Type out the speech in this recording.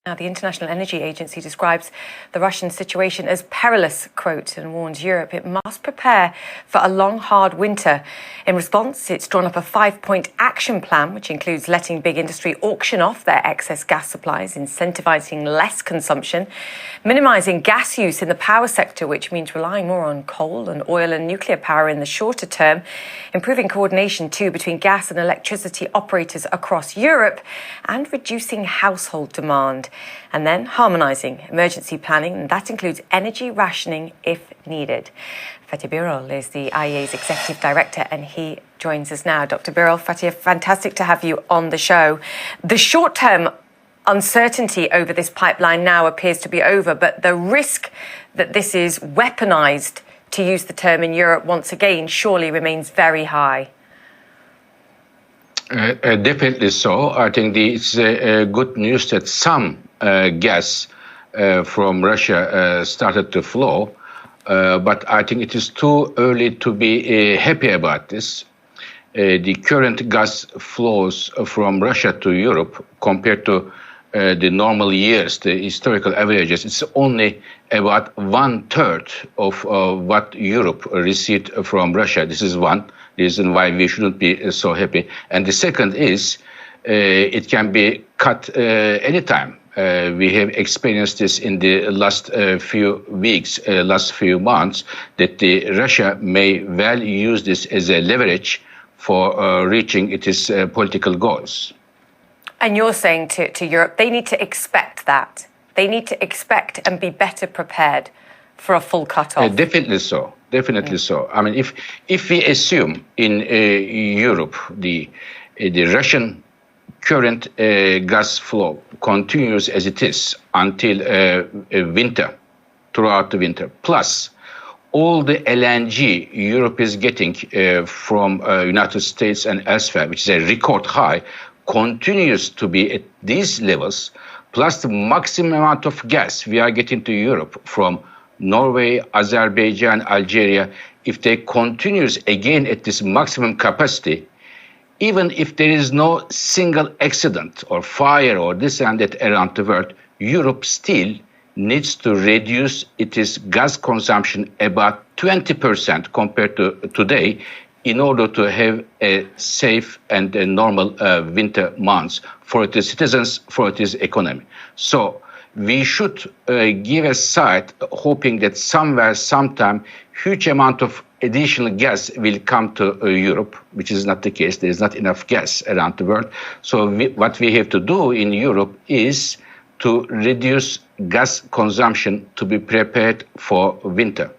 Now, the International Energy Agency describes the Russian situation as perilous, quote, and warns Europe it must prepare for a long, hard winter. In response, it's drawn up a 5-point action plan, which includes letting big industry auction off their excess gas supplies, incentivising less consumption, minimising gas use in the power sector, which means relying more on coal and oil and nuclear power in the shorter term, improving coordination, too, between gas and electricity operators across Europe, and reducing household demand. And then harmonising emergency planning, and that includes energy rationing if needed. Fatih Birol is the IEA's Executive Director, and he joins us now. Dr. Birol, Fatih, fantastic to have you on the show. The short-term uncertainty over this pipeline now appears to be over, but the risk that this is weaponised, to use the term in Europe once again, surely remains very high. Definitely so. I think it's good news that some gas from Russia started to flow, but I think it is too early to be happy about this. The current gas flows from Russia to Europe compared to the normal years, the historical averages, it's only about 1/3 of what Europe received from Russia. This is one reason why we shouldn't be so happy. And the second is it can be cut anytime. We have experienced this in the last few weeks, last few months, that Russia may well use this as a leverage for reaching its political goals. And you're saying to Europe, they need to expect that. They need to expect and be better prepared for a full cut-off. Definitely so. Definitely so. I mean, if we assume in Europe the Russian current gas flow continues as it is until winter, throughout the winter, plus all the LNG Europe is getting from United States and elsewhere, which is a record high, continues to be at these levels, plus the maximum amount of gas we are getting to Europe from Norway, Azerbaijan, Algeria, if they continues again at this maximum capacity, even if there is no single accident or fire or this and that around the world, Europe still needs to reduce its gas consumption about 20% compared to today in order to have a safe and a normal winter months for its citizens, for its economy. So we should give a sight, hoping that somewhere, sometime, huge amount of additional gas will come to Europe, which is not the case. There is not enough gas around the world. So what we have to do in Europe is to reduce gas consumption to be prepared for winter.